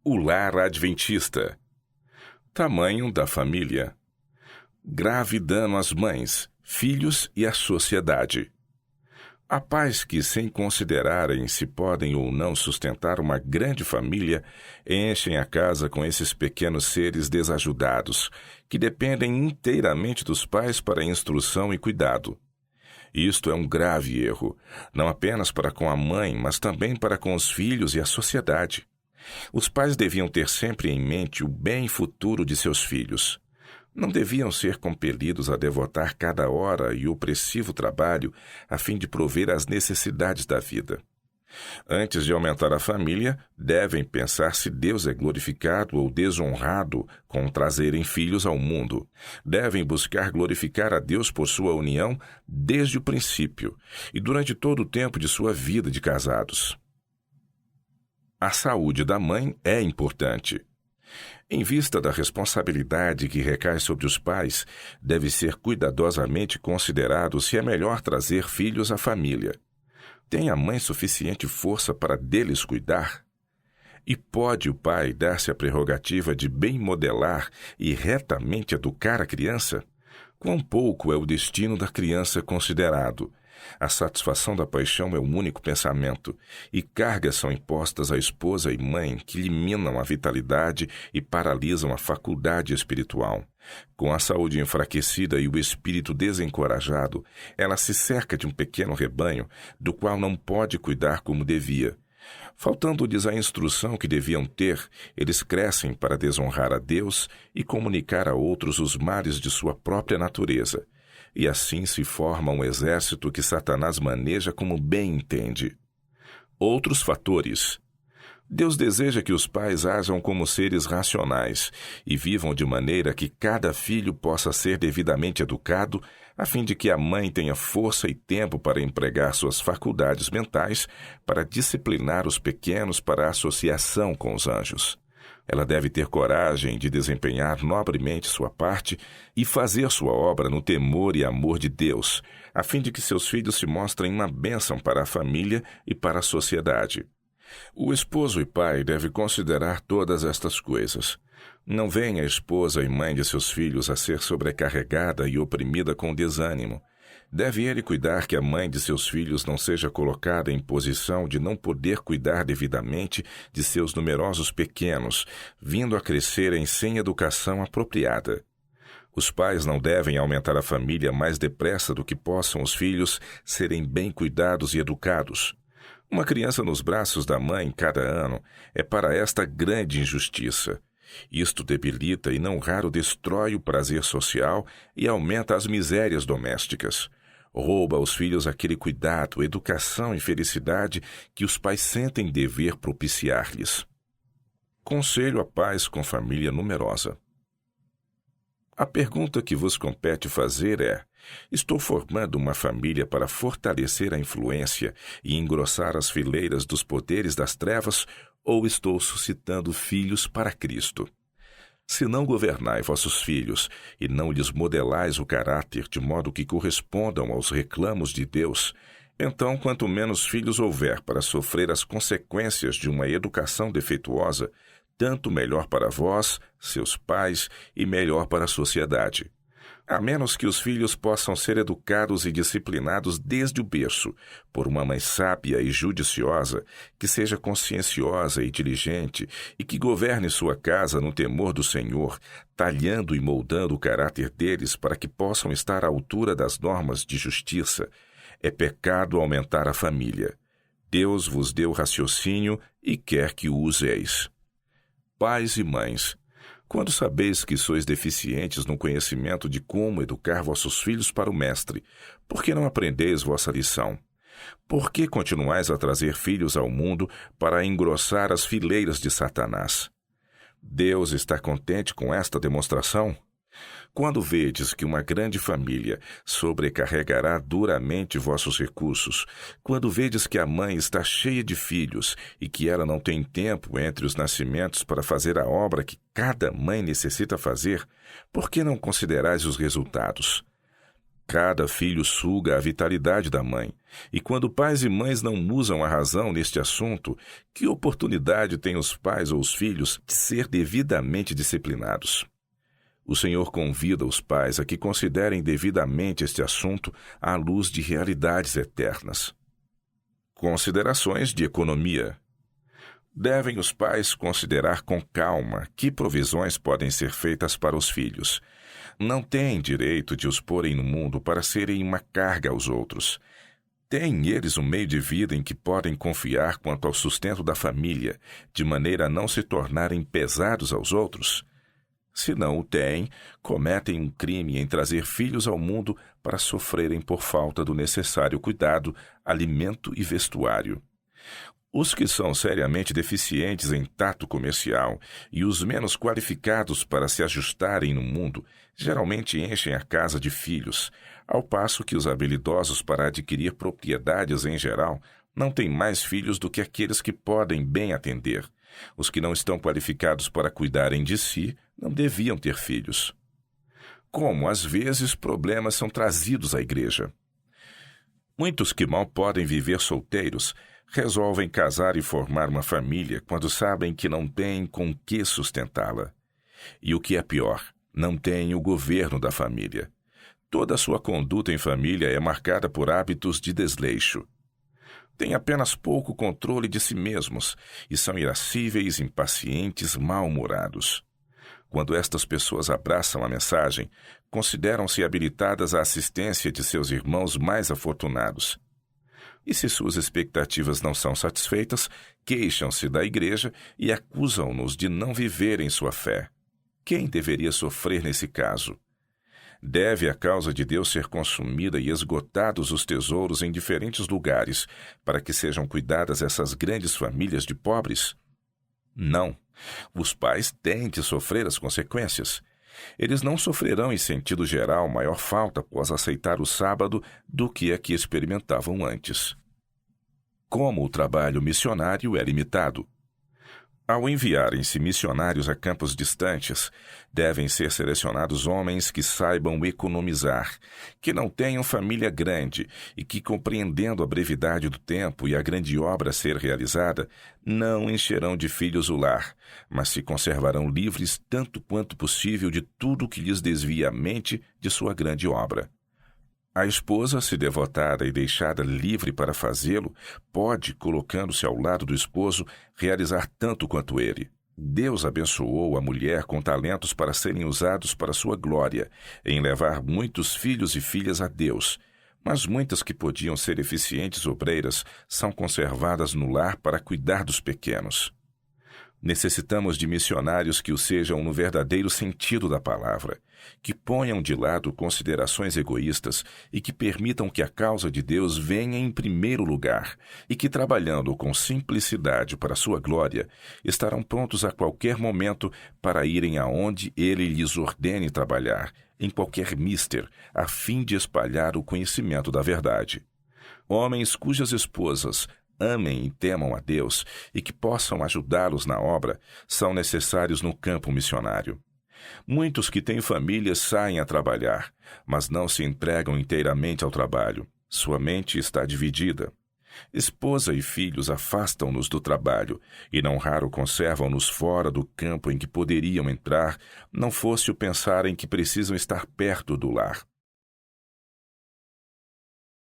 O lar adventista. Tamanho da família. Grave dano às mães, filhos e à sociedade. Há pais que, sem considerarem se podem ou não sustentar uma grande família, enchem a casa com esses pequenos seres desajudados, que dependem inteiramente dos pais para instrução e cuidado. Isto é um grave erro, não apenas para com a mãe, mas também para com os filhos e a sociedade. Os pais deviam ter sempre em mente o bem futuro de seus filhos. Não deviam ser compelidos a devotar cada hora e opressivo trabalho a fim de prover às necessidades da vida. Antes de aumentar a família, devem pensar se Deus é glorificado ou desonrado com trazerem filhos ao mundo. Devem buscar glorificar a Deus por sua união desde o princípio e durante todo o tempo de sua vida de casados. A saúde da mãe é importante. Em vista da responsabilidade que recai sobre os pais, deve ser cuidadosamente considerado se é melhor trazer filhos à família. Tem a mãe suficiente força para deles cuidar? E pode o pai dar-se a prerrogativa de bem modelar e retamente educar a criança? Quão pouco é o destino da criança considerado? A satisfação da paixão é o único pensamento, e cargas são impostas à esposa e mãe que lhe minam a vitalidade e paralisam a faculdade espiritual. Com a saúde enfraquecida e o espírito desencorajado, ela se cerca de um pequeno rebanho, do qual não pode cuidar como devia. Faltando-lhes a instrução que deviam ter, eles crescem para desonrar a Deus e comunicar a outros os males de sua própria natureza. E assim se forma um exército que Satanás maneja como bem entende. Outros fatores. Deus deseja que os pais ajam como seres racionais e vivam de maneira que cada filho possa ser devidamente educado, a fim de que a mãe tenha força e tempo para empregar suas faculdades mentais para disciplinar os pequenos para a associação com os anjos. Ela deve ter coragem de desempenhar nobremente sua parte e fazer sua obra no temor e amor de Deus, a fim de que seus filhos se mostrem uma bênção para a família e para a sociedade. O esposo e pai deve considerar todas estas coisas. Não venha a esposa e mãe de seus filhos a ser sobrecarregada e oprimida com desânimo. Deve ele cuidar que a mãe de seus filhos não seja colocada em posição de não poder cuidar devidamente de seus numerosos pequenos, vindo a crescerem sem educação apropriada. Os pais não devem aumentar a família mais depressa do que possam os filhos serem bem cuidados e educados. Uma criança nos braços da mãe cada ano é para esta grande injustiça. Isto debilita e não raro destrói o prazer social e aumenta as misérias domésticas. Rouba aos filhos aquele cuidado, educação e felicidade que os pais sentem dever propiciar-lhes. Conselho a pais com família numerosa. A pergunta que vos compete fazer é: estou formando uma família para fortalecer a influência e engrossar as fileiras dos poderes das trevas, ou estou suscitando filhos para Cristo? Se não governai vossos filhos e não lhes modelais o caráter de modo que correspondam aos reclamos de Deus, então quanto menos filhos houver para sofrer as consequências de uma educação defeituosa, tanto melhor para vós, seus pais, e melhor para a sociedade. A menos que os filhos possam ser educados e disciplinados desde o berço, por uma mãe sábia e judiciosa, que seja conscienciosa e diligente, e que governe sua casa no temor do Senhor, talhando e moldando o caráter deles para que possam estar à altura das normas de justiça, é pecado aumentar a família. Deus vos deu raciocínio e quer que o useis. Pais e mães, quando sabeis que sois deficientes no conhecimento de como educar vossos filhos para o Mestre, por que não aprendeis vossa lição? Por que continuais a trazer filhos ao mundo para engrossar as fileiras de Satanás? Deus está contente com esta demonstração? Quando vedes que uma grande família sobrecarregará duramente vossos recursos, quando vedes que a mãe está cheia de filhos e que ela não tem tempo entre os nascimentos para fazer a obra que cada mãe necessita fazer, por que não considerais os resultados? Cada filho suga a vitalidade da mãe, e quando pais e mães não usam a razão neste assunto, que oportunidade têm os pais ou os filhos de ser devidamente disciplinados? O Senhor convida os pais a que considerem devidamente este assunto à luz de realidades eternas. Considerações de economia. Devem os pais considerar com calma que provisões podem ser feitas para os filhos. Não têm direito de os porem no mundo para serem uma carga aos outros. Têm eles um meio de vida em que podem confiar quanto ao sustento da família, de maneira a não se tornarem pesados aos outros? Se não o têm, cometem um crime em trazer filhos ao mundo para sofrerem por falta do necessário cuidado, alimento e vestuário. Os que são seriamente deficientes em tato comercial e os menos qualificados para se ajustarem no mundo geralmente enchem a casa de filhos, ao passo que os habilidosos para adquirir propriedades em geral não têm mais filhos do que aqueles que podem bem atender. Os que não estão qualificados para cuidarem de si não deviam ter filhos. Como, às vezes, problemas são trazidos à igreja. Muitos que mal podem viver solteiros resolvem casar e formar uma família quando sabem que não têm com que sustentá-la. E o que é pior, não têm o governo da família. Toda a sua conduta em família é marcada por hábitos de desleixo. Têm apenas pouco controle de si mesmos e são irascíveis, impacientes, mal-humorados. Quando estas pessoas abraçam a mensagem, consideram-se habilitadas à assistência de seus irmãos mais afortunados. E se suas expectativas não são satisfeitas, queixam-se da igreja e acusam-nos de não viverem sua fé. Quem deveria sofrer nesse caso? Deve a causa de Deus ser consumida e esgotados os tesouros em diferentes lugares para que sejam cuidadas essas grandes famílias de pobres? Não. Os pais têm de sofrer as consequências. Eles não sofrerão em sentido geral maior falta após aceitar o sábado do que a que experimentavam antes. Como o trabalho missionário é limitado. Ao enviarem-se missionários a campos distantes, devem ser selecionados homens que saibam economizar, que não tenham família grande e que, compreendendo a brevidade do tempo e a grande obra a ser realizada, não encherão de filhos o lar, mas se conservarão livres tanto quanto possível de tudo que lhes desvia a mente de sua grande obra. A esposa, se devotada e deixada livre para fazê-lo, pode, colocando-se ao lado do esposo, realizar tanto quanto ele. Deus abençoou a mulher com talentos para serem usados para sua glória, em levar muitos filhos e filhas a Deus, mas muitas que podiam ser eficientes obreiras são conservadas no lar para cuidar dos pequenos. Necessitamos de missionários que o sejam no verdadeiro sentido da palavra, que ponham de lado considerações egoístas e que permitam que a causa de Deus venha em primeiro lugar e que, trabalhando com simplicidade para a sua glória, estarão prontos a qualquer momento para irem aonde Ele lhes ordene trabalhar, em qualquer mister, a fim de espalhar o conhecimento da verdade. Homens cujas esposas amem e temam a Deus e que possam ajudá-los na obra são necessários no campo missionário. Muitos que têm família saem a trabalhar, mas não se entregam inteiramente ao trabalho. Sua mente está dividida. Esposa e filhos afastam-nos do trabalho e não raro conservam-nos fora do campo em que poderiam entrar, não fosse o pensar em que precisam estar perto do lar.